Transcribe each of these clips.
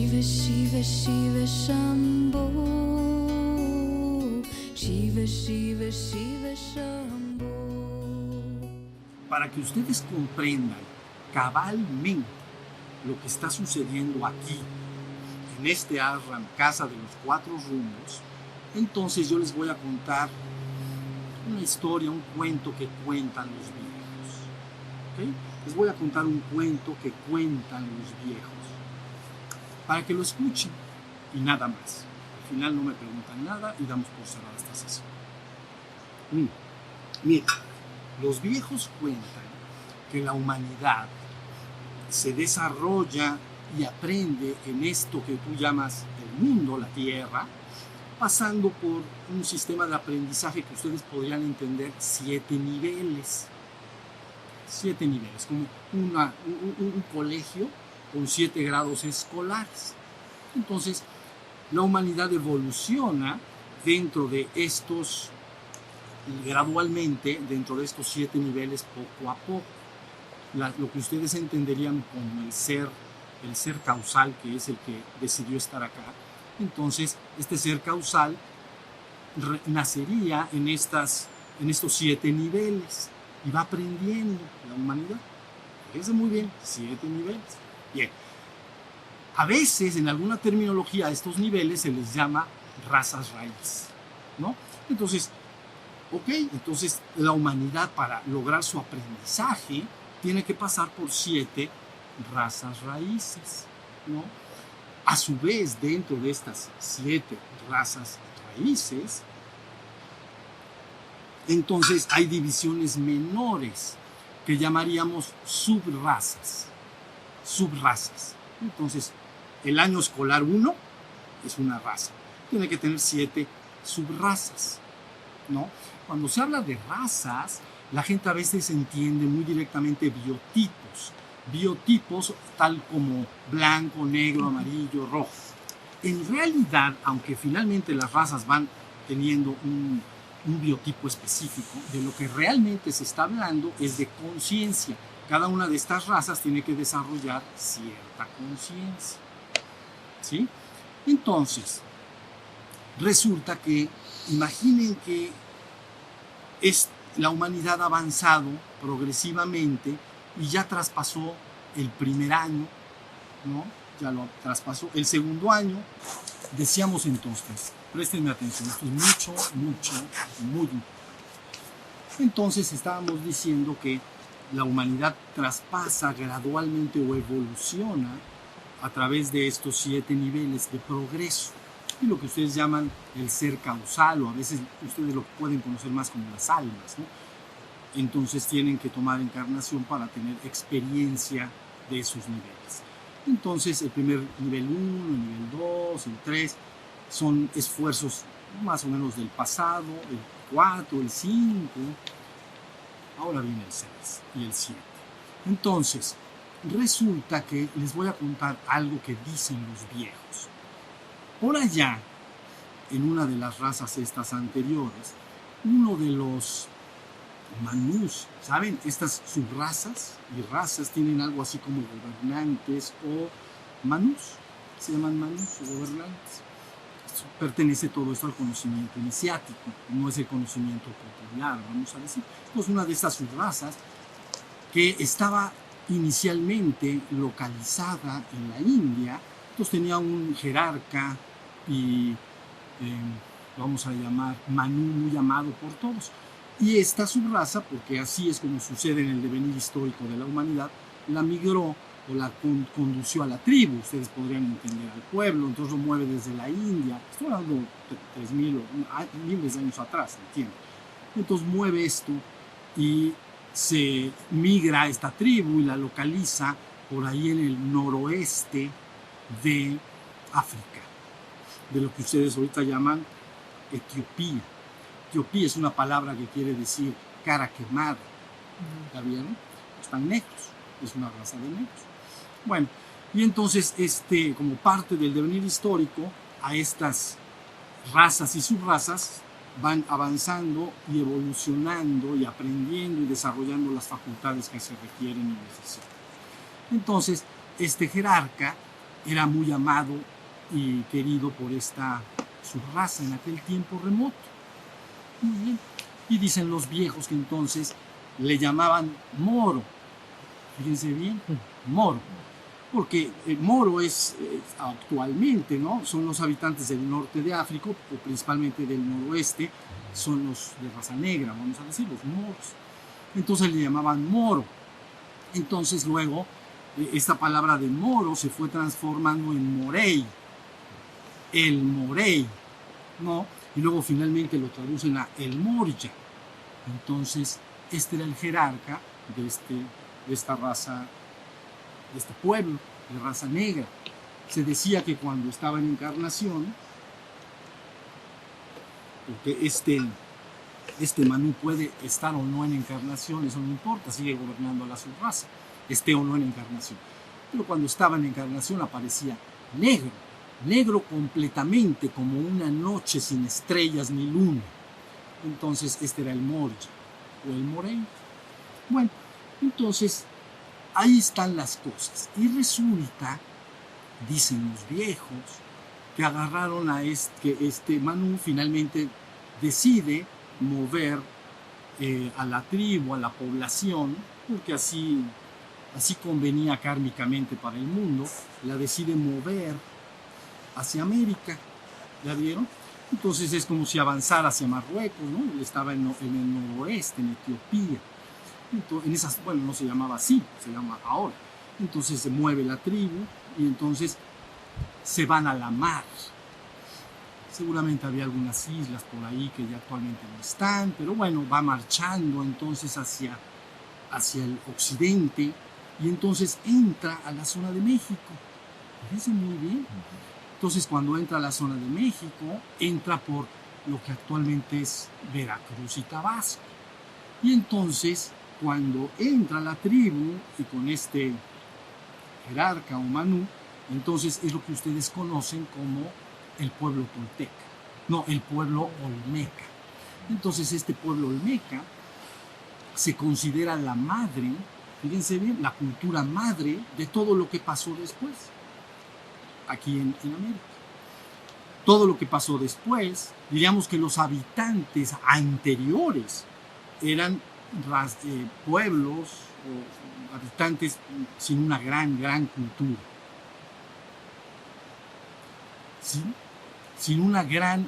Shiva Shiva Shiva Shambho, Shiva Shiva Shiva Shambho. Para que ustedes comprendan cabalmente lo que está sucediendo aquí, en este ashram, Casa de los Cuatro Rumbos, entonces yo les voy a contar una historia, un cuento que cuentan los viejos. ¿Okay? Les voy a contar un cuento que cuentan los viejos, para que lo escuchen y nada más. Al final no me preguntan nada y damos por cerrada esta sesión. Miren, los viejos cuentan que la humanidad se desarrolla y aprende en esto que tú llamas el mundo, la Tierra, pasando por un sistema de aprendizaje que ustedes podrían entender 7 niveles. 7 niveles, como un colegio con 7 grados escolares. Entonces, la humanidad evoluciona dentro de estos, gradualmente, dentro de estos 7 niveles poco a poco. Lo que ustedes entenderían como el ser causal, que es el que decidió estar acá. Entonces, este ser causal nacería en estos 7 niveles y va aprendiendo la humanidad. Fíjense muy bien, 7 niveles. Bien. A veces, en alguna terminología, a estos niveles se les llama razas raíz, ¿no? Entonces, entonces la humanidad, para lograr su aprendizaje, tiene que pasar por 7 razas raíces, ¿no? A su vez, dentro de estas 7 razas raíces, entonces hay divisiones menores que llamaríamos subrazas. Entonces, el año escolar 1 es una raza. Tiene que tener 7 subrazas, ¿no? Cuando se habla de razas, la gente a veces entiende muy directamente biotipos. Biotipos tal como blanco, negro, amarillo, rojo. En realidad, aunque finalmente las razas van teniendo un biotipo específico, de lo que realmente se está hablando es de conciencia. Cada una de estas razas tiene que desarrollar cierta conciencia, ¿sí? Entonces, resulta que, imaginen que la humanidad ha avanzado progresivamente y ya traspasó el primer año, ¿no? Ya lo traspasó. El segundo año, decíamos entonces, préstenme atención, esto es muy importante. Entonces estábamos diciendo que la humanidad traspasa gradualmente o evoluciona a través de estos 7 niveles de progreso, y lo que ustedes llaman el ser causal, o a veces ustedes lo pueden conocer más como las almas, ¿no? Entonces tienen que tomar encarnación para tener experiencia de esos niveles. Entonces el primer nivel 1, el nivel 2, el 3 son esfuerzos más o menos del pasado, el 4, el 5, ahora viene el 6 y el 7. Entonces resulta que les voy a contar algo que dicen los viejos. Por allá, en una de las razas estas anteriores, uno de los manús, ¿saben? Estas subrazas y razas tienen algo así como gobernantes o manús, se llaman manús o gobernantes. Pertenece todo esto al conocimiento iniciático, no es el conocimiento popular, vamos a decir. Pues una de estas subrazas que estaba inicialmente localizada en la India, entonces tenía un jerarca y vamos a llamar manú, muy amado por todos. Y esta subraza, porque así es como sucede en el devenir histórico de la humanidad, la migró o la condució a la tribu, ustedes podrían entender, al pueblo, entonces lo mueve desde la India, estoy hablando de 3.000 o miles de años atrás, ¿entienden? Entonces mueve esto y se migra a esta tribu y la localiza por ahí en el noroeste de África, de lo que ustedes ahorita llaman Etiopía. Etiopía es una palabra que quiere decir cara quemada, ¿está bien? Están negros, es una raza de negros. Bueno, y entonces como parte del devenir histórico, a estas razas y subrazas van avanzando y evolucionando y aprendiendo y desarrollando las facultades que se requieren y necesitan. Entonces, este jerarca era muy amado y querido por esta subraza en aquel tiempo remoto. Muy bien. Y dicen los viejos que entonces le llamaban Moro. Fíjense bien, Moro. Porque Moro es actualmente, ¿no? Son los habitantes del norte de África, o principalmente del noroeste, son los de raza negra, vamos a decir, los moros. Entonces le llamaban Moro. Entonces luego esta palabra de Moro se fue transformando en Morey, el Morey, ¿no? Y luego finalmente lo traducen a el Morya. Entonces este era el jerarca de esta raza, de este pueblo de raza negra. Se decía que cuando estaba en encarnación, porque este Manú puede estar o no en encarnación, eso no importa, sigue gobernando a la subraza, esté o no en encarnación. Pero cuando estaba en encarnación aparecía negro, negro completamente, como una noche sin estrellas ni luna. Entonces este era el Morya o el Morey. Bueno, entonces ahí están las cosas. Y resulta, dicen los viejos, que agarraron a este Manú finalmente decide mover a la tribu, a la población, porque así convenía kármicamente para el mundo, la decide mover hacia América. ¿Ya vieron? Entonces es como si avanzara hacia Marruecos, ¿no? Él estaba en el noroeste, en Etiopía. Entonces, bueno, no se llamaba así, se llama ahora. Entonces se mueve la tribu y entonces se van a la mar. Seguramente había algunas islas por ahí que ya actualmente no están, pero bueno, va marchando entonces hacia el occidente y entonces entra a la zona de México. Fíjense muy bien. Entonces cuando entra a la zona de México, entra por lo que actualmente es Veracruz y Tabasco. Y entonces cuando entra la tribu y con este jerarca o Manú, entonces es lo que ustedes conocen como el pueblo tolteca, no, el pueblo olmeca. Entonces este pueblo olmeca se considera la madre, fíjense bien, la cultura madre de todo lo que pasó después, aquí en América. Todo lo que pasó después, diríamos que los habitantes anteriores eran pueblos o habitantes sin una gran cultura. ¿Sí? Sin una gran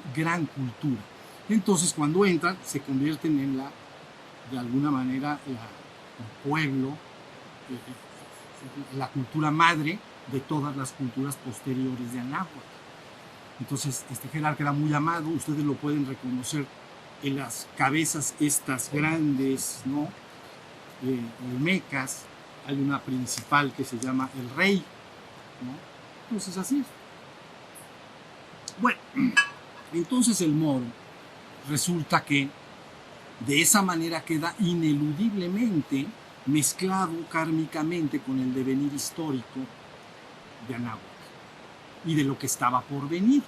cultura. Entonces cuando entran se convierten en de alguna manera el pueblo, la cultura madre de todas las culturas posteriores de Anáhuac. Entonces este jerarca era muy amado, ustedes lo pueden reconocer en las cabezas estas grandes, ¿no? Olmecas. Hay una principal que se llama el rey, ¿no? Entonces así es. Bueno, entonces el moro resulta que de esa manera queda ineludiblemente mezclado kármicamente con el devenir histórico de Anáhuac y de lo que estaba por venir.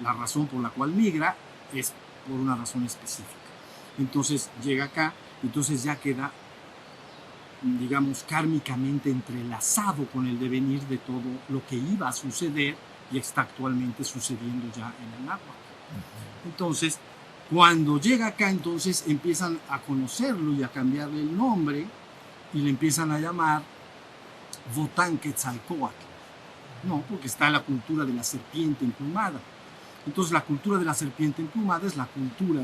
La razón por la cual migra es por una razón específica. Entonces llega acá, entonces ya queda, digamos, kármicamente entrelazado con el devenir de todo lo que iba a suceder y está actualmente sucediendo ya en Anáhuac. Entonces, cuando llega acá, entonces empiezan a conocerlo y a cambiarle el nombre y le empiezan a llamar Votán Quetzalcóatl, no, porque está la cultura de la serpiente emplumada. Entonces la cultura de la serpiente emplumada es la cultura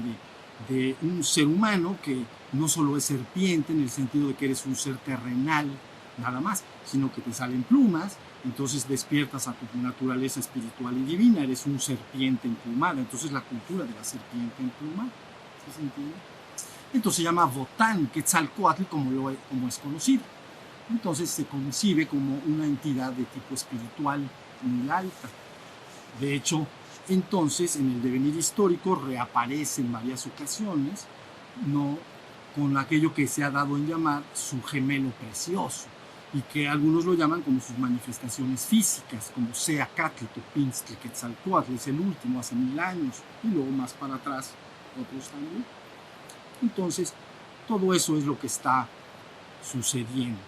de un ser humano que no solo es serpiente en el sentido de que eres un ser terrenal nada más, sino que te salen plumas, entonces despiertas a tu naturaleza espiritual y divina, eres un serpiente emplumada. Entonces la cultura de la serpiente emplumada, ¿sí se entiende? Entonces se llama Votán Quetzalcóatl como es conocido. Entonces se concibe como una entidad de tipo espiritual muy alta. De hecho, entonces en el devenir histórico reaparece en varias ocasiones, ¿no?, con aquello que se ha dado en llamar su gemelo precioso, y que algunos lo llaman como sus manifestaciones físicas, como Seacatl, Topinztli, Quetzalcóatl, es el último hace 1000 años, y luego más para atrás otros también. Entonces, todo eso es lo que está sucediendo.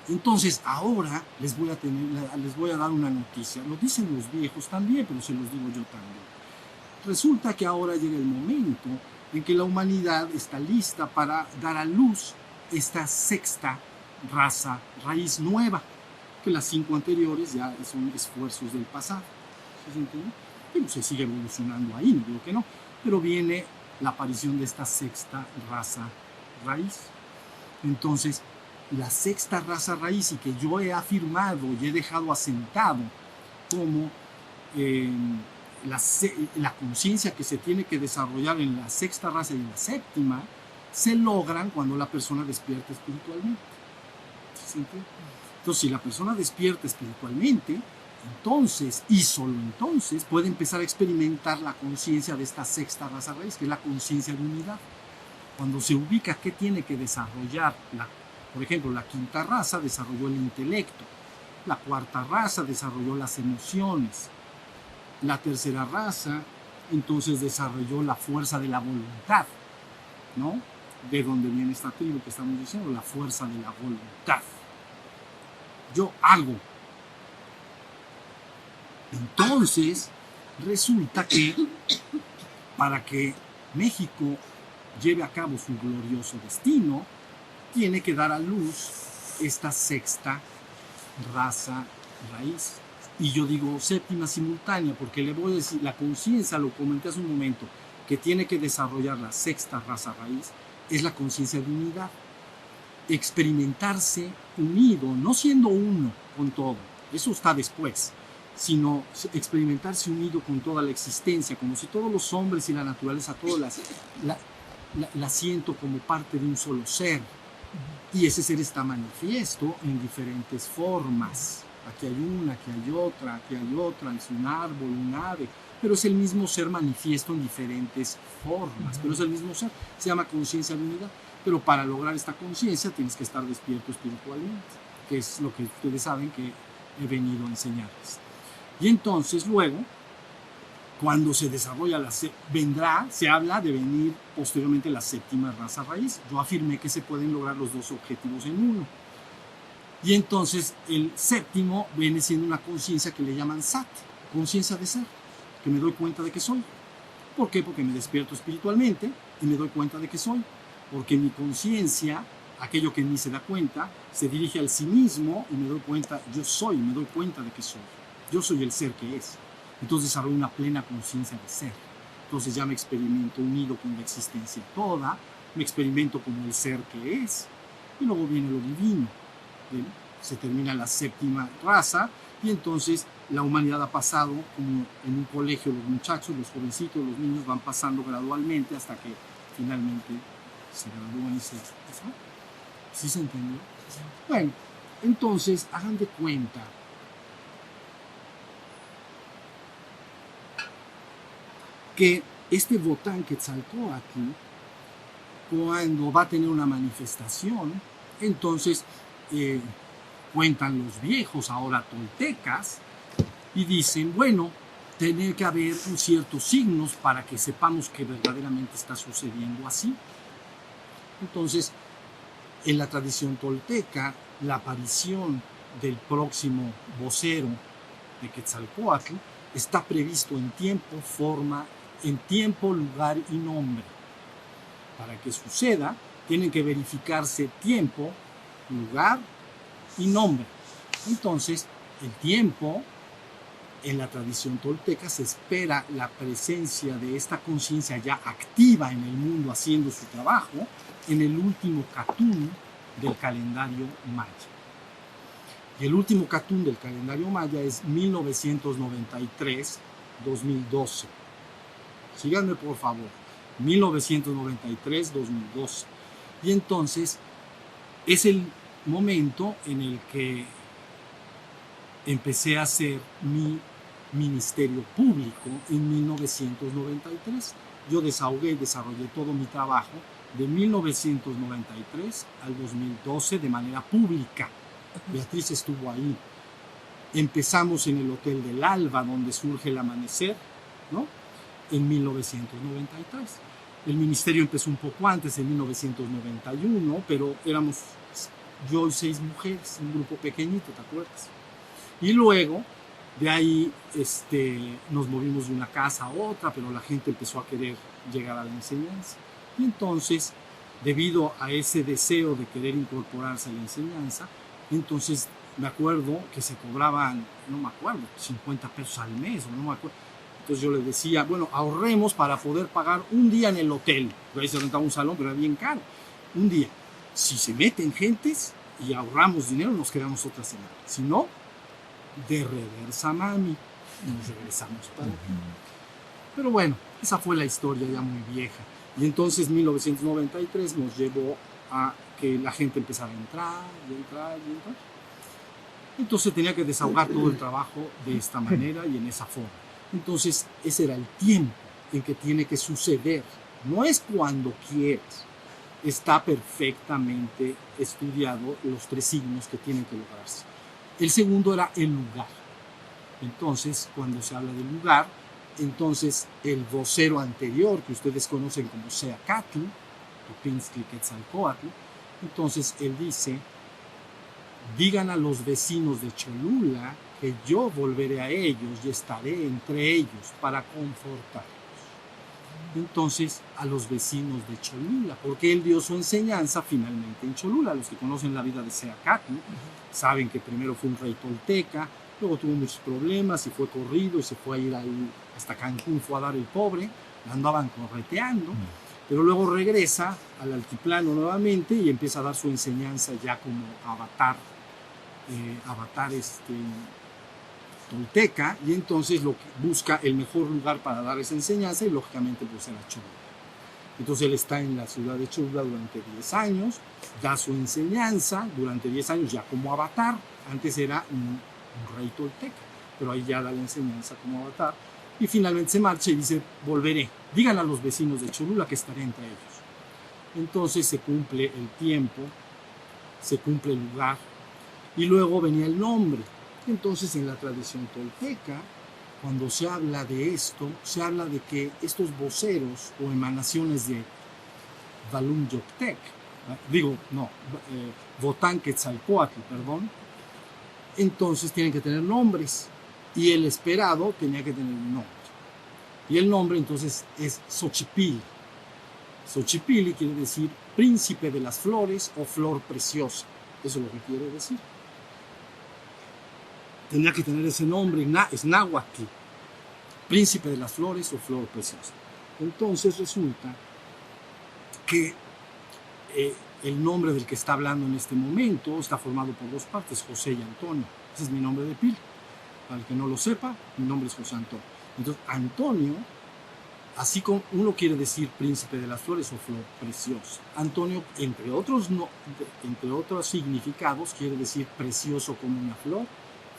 Entonces, ahora les voy a dar una noticia. Lo dicen los viejos también, pero se los digo yo también. Resulta que ahora llega el momento en que la humanidad está lista para dar a luz esta sexta raza raíz nueva, que las 5 anteriores ya son esfuerzos del pasado. ¿Sí se entiende? Pero se sigue evolucionando ahí, no digo que no, pero viene la aparición de esta sexta raza raíz. Entonces, la sexta raza raíz, y que yo he afirmado y he dejado asentado como la conciencia que se tiene que desarrollar en la sexta raza y en la séptima, se logran cuando la persona despierta espiritualmente. ¿Sí se entiende? Entonces, si la persona despierta espiritualmente, entonces, y solo entonces, puede empezar a experimentar la conciencia de esta sexta raza raíz, que es la conciencia de unidad. Cuando se ubica qué tiene que desarrollar, por ejemplo, la quinta raza desarrolló el intelecto, la cuarta raza desarrolló las emociones, la tercera raza entonces desarrolló la fuerza de la voluntad, ¿no? De donde viene esta tribu que estamos diciendo, la fuerza de la voluntad. Yo hago. Entonces, resulta que para que México lleve a cabo su glorioso destino, tiene que dar a luz esta sexta raza raíz. Y yo digo séptima simultánea, porque le voy a decir, la conciencia, lo comenté hace un momento, que tiene que desarrollar la sexta raza raíz, es la conciencia de unidad. Experimentarse unido, no siendo uno con todo, eso está después, sino experimentarse unido con toda la existencia, como si todos los hombres y la naturaleza, todas la siento como parte de un solo ser. Y ese ser está manifiesto en diferentes formas. Aquí hay una, aquí hay otra, es un árbol, un ave, pero es el mismo ser manifiesto en diferentes formas, pero es el mismo ser, se llama conciencia de unidad. Pero para lograr esta conciencia tienes que estar despierto espiritualmente, que es lo que ustedes saben que he venido a enseñarles. Y entonces luego, cuando se desarrolla se habla de venir posteriormente la séptima raza raíz. Yo afirmé que se pueden lograr los dos objetivos en uno. Y entonces el séptimo viene siendo una conciencia que le llaman Sat, conciencia de ser, que me doy cuenta de que soy. ¿Por qué? Porque me despierto espiritualmente y me doy cuenta de que soy. Porque mi conciencia, aquello que en mí se da cuenta, se dirige al sí mismo y me doy cuenta, yo soy, me doy cuenta de que soy. Yo soy el ser que es. Entonces desarrollo una plena conciencia de ser. Entonces ya me experimento unido con la existencia toda, me experimento como el ser que es, y luego viene lo divino. ¿Bien? Se termina la séptima raza, y entonces la humanidad ha pasado, como en un colegio, los muchachos, los jovencitos, los niños van pasando gradualmente hasta que finalmente se gradúan y se... ¿Sí se entendió? Bueno, entonces hagan de cuenta que este Botán Quetzalcóatl, cuando va a tener una manifestación, entonces cuentan los viejos, ahora toltecas, y dicen, bueno, tiene que haber ciertos signos para que sepamos que verdaderamente está sucediendo así. Entonces, en la tradición tolteca, la aparición del próximo vocero de Quetzalcóatl está previsto en tiempo, lugar y nombre. Para que suceda, tienen que verificarse tiempo, lugar y nombre. Entonces, el tiempo, en la tradición tolteca, se espera la presencia de esta conciencia ya activa en el mundo haciendo su trabajo en el último catún del calendario maya. Y el último catún del calendario maya es 1993-2012. Síganme por favor, 1993-2012. Y entonces es el momento en el que empecé a hacer mi ministerio público en 1993. Yo desahogué y desarrollé todo mi trabajo de 1993 al 2012 de manera pública. Beatriz estuvo ahí. Empezamos en el Hotel del Alba, donde surge el amanecer, ¿no? En 1993. El ministerio empezó un poco antes, en 1991, pero éramos yo y 6 mujeres, un grupo pequeñito, ¿te acuerdas? Y luego, de ahí nos movimos de una casa a otra, pero la gente empezó a querer llegar a la enseñanza. Y entonces, debido a ese deseo de querer incorporarse a la enseñanza, entonces me acuerdo que se cobraban, no me acuerdo, 50 pesos al mes, o no me acuerdo. Entonces yo les decía, bueno, ahorremos para poder pagar un día en el hotel. Ahí se rentaba un salón, pero era bien caro. Un día. Si se meten gentes y ahorramos dinero, nos quedamos otra semana. Si no, de reversa, mami, nos regresamos para acá. Pero bueno, esa fue la historia ya muy vieja. Y entonces 1993 nos llevó a que la gente empezara a entrar y entrar y entrar. Entonces tenía que desahogar todo el trabajo de esta manera y en esa forma. Entonces ese era el tiempo en que tiene que suceder. No es cuando quieras. Está perfectamente estudiado los 3 signos que tienen que lograrse. El segundo era el lugar. Entonces, cuando se habla del lugar, entonces el vocero anterior, que ustedes conocen como Seacatl, Topinzkli Quetzalcóatl, entonces él dice, digan a los vecinos de Cholula que yo volveré a ellos y estaré entre ellos para confortarlos. Entonces a los vecinos de Cholula, porque él dio su enseñanza finalmente en Cholula. Los que conocen la vida de Seacatl saben que primero fue un rey tolteca, luego tuvo muchos problemas y fue corrido y se fue a ir ahí hasta Cancún, fue a dar el pobre, lo andaban correteando, pero luego regresa al altiplano nuevamente y empieza a dar su enseñanza ya como avatar tolteca, y entonces lo que busca el mejor lugar para dar esa enseñanza y lógicamente pues era Cholula. Entonces él está en la ciudad de Cholula durante 10 años, da su enseñanza durante 10 años ya como avatar. Antes era un rey tolteca, pero ahí ya da la enseñanza como avatar y finalmente se marcha y dice, volveré, digan a los vecinos de Cholula que estaré entre ellos. Entonces se cumple el tiempo, se cumple el lugar y luego venía el nombre. Entonces en la tradición tolteca, cuando se habla de esto, se habla de que estos voceros o emanaciones de Valum Yoctec, Votán Quetzalcóatl, perdón, entonces tienen que tener nombres y el esperado tenía que tener un nombre. Y el nombre entonces es Xochipilli. Xochipilli quiere decir príncipe de las flores o flor preciosa. Eso es lo que quiere decir. Tenía que tener ese nombre, es náhuatl, príncipe de las flores o flor preciosa. Entonces resulta que el nombre del que está hablando en este momento está formado por 2 partes, José y Antonio. Ese es mi nombre de pila. Para el que no lo sepa, mi nombre es José Antonio. Entonces, Antonio, así como uno quiere decir príncipe de las flores o flor preciosa, Antonio, entre otros significados, quiere decir precioso como una flor,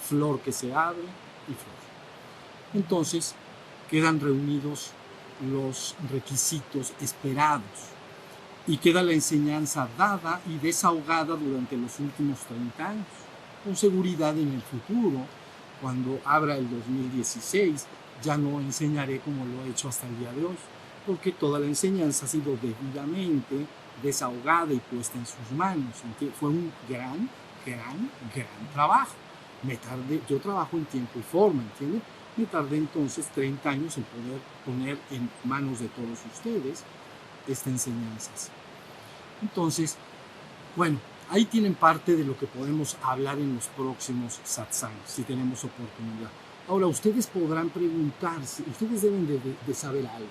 flor que se abre y flor. Entonces, quedan reunidos los requisitos esperados y queda la enseñanza dada y desahogada durante los últimos 30 años. Con seguridad en el futuro, cuando abra el 2016, ya no enseñaré como lo he hecho hasta el día de hoy, porque toda la enseñanza ha sido debidamente desahogada y puesta en sus manos. Fue un gran trabajo. Yo trabajo en tiempo y forma, ¿entiendes? Me tardé entonces 30 años en poder poner en manos de todos ustedes esta enseñanza. Entonces, bueno, ahí tienen parte de lo que podemos hablar en los próximos satsangs, si tenemos oportunidad. Ahora, ustedes podrán preguntarse, ustedes deben de saber algo.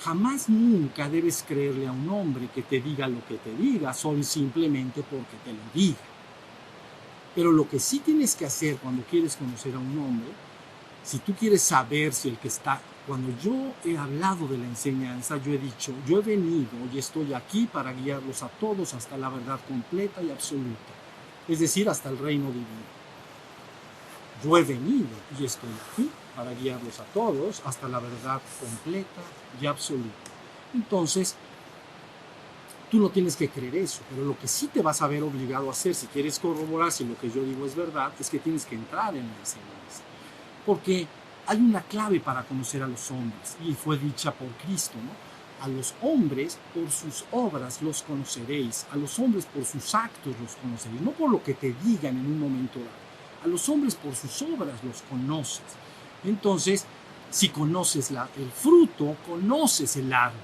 Jamás nunca debes creerle a un hombre que te diga lo que te diga, solo simplemente porque te lo diga. Pero lo que sí tienes que hacer cuando quieres conocer a un hombre, si tú quieres saber si el que está... Cuando yo he hablado de la enseñanza, yo he dicho, yo he venido y estoy aquí para guiarlos a todos hasta la verdad completa y absoluta. Es decir, hasta el reino divino. Yo he venido y estoy aquí para guiarlos a todos hasta la verdad completa y absoluta. Entonces, tú no tienes que creer eso, pero lo que sí te vas a ver obligado a hacer si quieres corroborar si lo que yo digo es verdad, es que tienes que entrar en la enseñanza. Porque hay una clave para conocer a los hombres, y fue dicha por Cristo, ¿no? a los hombres por sus obras los conoceréis, a los hombres por sus actos los conoceréis, no por lo que te digan en un momento dado. A los hombres por sus obras los conoces. Entonces, si conoces el fruto, conoces el árbol.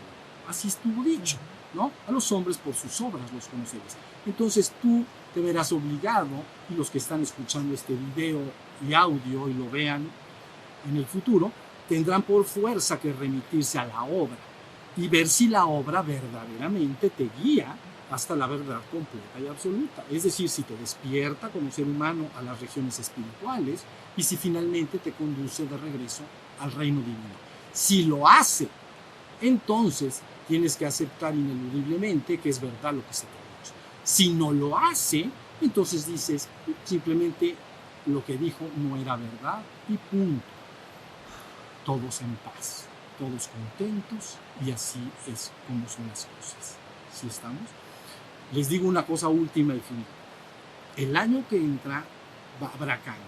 Así estuvo dicho, ¿no? A los hombres por sus obras los conoceréis. Entonces tú te verás obligado, y los que están escuchando este video y audio y lo vean en el futuro, tendrán por fuerza que remitirse a la obra y ver si la obra verdaderamente te guía hasta la verdad completa y absoluta. Es decir, si te despierta como ser humano a las regiones espirituales y si finalmente te conduce de regreso al reino divino. Si lo hace, entonces tienes que aceptar ineludiblemente que es verdad lo que se te ha dicho. Si no lo hace, entonces dices simplemente lo que dijo no era verdad y punto. Todos en paz, todos contentos, y así es como son las cosas. ¿Sí estamos? Les digo una cosa última y final. El año que entra habrá cambios.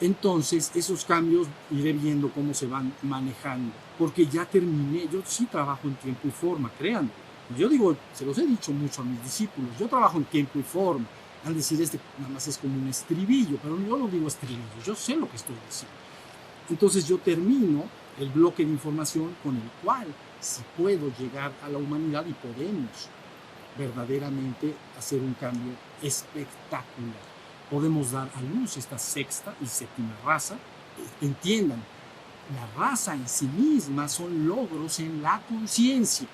Entonces, esos cambios iré viendo cómo se van manejando, porque ya terminé. Yo sí trabajo en tiempo y forma, créanme. Yo digo, se los he dicho mucho a mis discípulos, yo trabajo en tiempo y forma. Han de decir, nada más es como un estribillo, pero yo no digo estribillo, yo sé lo que estoy diciendo. Entonces yo termino el bloque de información con el cual si puedo llegar a la humanidad y podemos verdaderamente hacer un cambio espectacular. Podemos dar a luz esta sexta y séptima raza. Entiendan, la raza en sí misma son logros en la conciencia.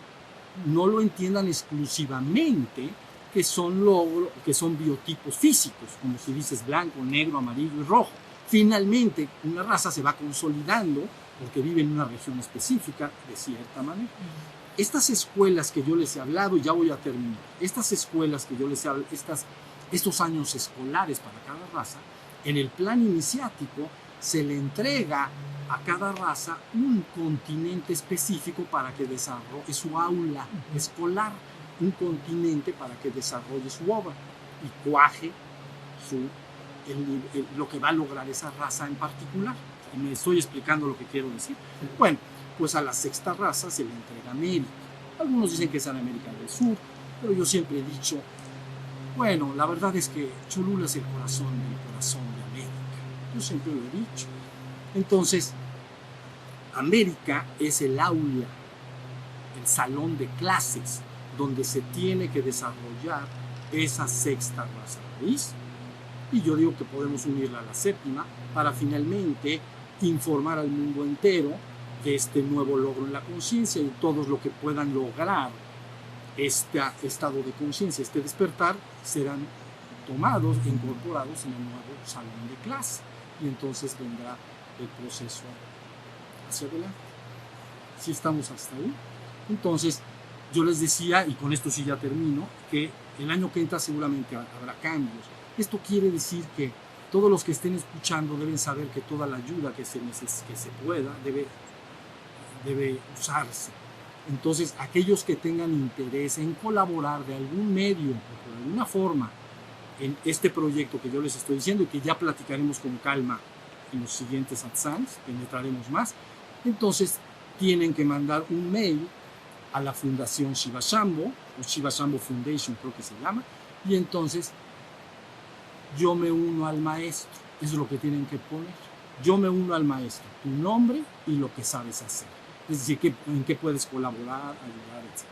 No lo entiendan exclusivamente que son logros, que son biotipos físicos, como si dices blanco, negro, amarillo y rojo. Finalmente, una raza se va consolidando porque vive en una región específica de cierta manera. Estas escuelas que yo les he hablado, y ya voy a terminar, estas escuelas que yo les he hablado, estos años escolares para cada raza, en el plan iniciático se le entrega a cada raza un continente específico para que desarrolle su aula escolar, un continente para que desarrolle su obra y cuaje lo que va a lograr esa raza en particular. Me estoy explicando lo que quiero decir. Bueno, pues a la sexta raza se le entrega América. Algunos dicen que es en América del Sur, pero yo siempre he dicho, bueno, la verdad es que Cholula es el corazón de América. Yo siempre lo he dicho. Entonces, América es el aula, el salón de clases, donde se tiene que desarrollar esa sexta raza raíz. Y yo digo que podemos unirla a la séptima para finalmente informar al mundo entero de este nuevo logro en la conciencia y todos lo que puedan lograr este estado de conciencia, este despertar, serán tomados e incorporados en el nuevo salón de clase. Y entonces vendrá el proceso hacia adelante. Si estamos hasta ahí. Entonces, yo les decía, y con esto sí ya termino, que el año que entra seguramente habrá cambios. Esto quiere decir que todos los que estén escuchando deben saber que toda la ayuda que se pueda debe usarse. Entonces, aquellos que tengan interés en colaborar de algún medio o de alguna forma en este proyecto que yo les estoy diciendo y que ya platicaremos con calma en los siguientes satsangs, penetraremos más, entonces tienen que mandar un mail a la Fundación Shiva Shambho, o Shiva Shambho Foundation creo que se llama, y entonces yo me uno al maestro, eso es lo que tienen que poner. Yo me uno al maestro, tu nombre y lo que sabes hacer. Es decir, en qué puedes colaborar, ayudar, etc.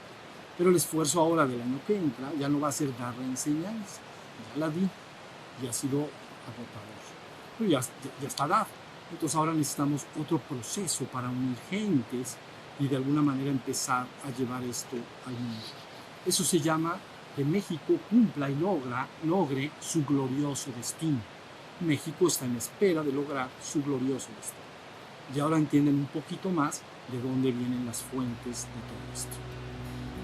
Pero el esfuerzo ahora del año que entra ya no va a ser dar la enseñanza. Ya la di, ya ha sido agotador. Pero ya está dado. Entonces ahora necesitamos otro proceso para unir gentes y de alguna manera empezar a llevar esto al mundo. Eso se llama que México cumpla y logre su glorioso destino. México está en espera de lograr su glorioso destino. Y ahora entienden un poquito más de dónde vienen las fuentes de todo esto.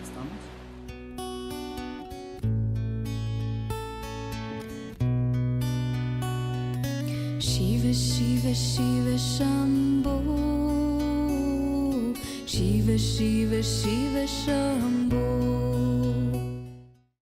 ¿Estamos? Shiva, Shiva, Shiva, Shambho. Shiva, Shiva, Shiva, Shambho.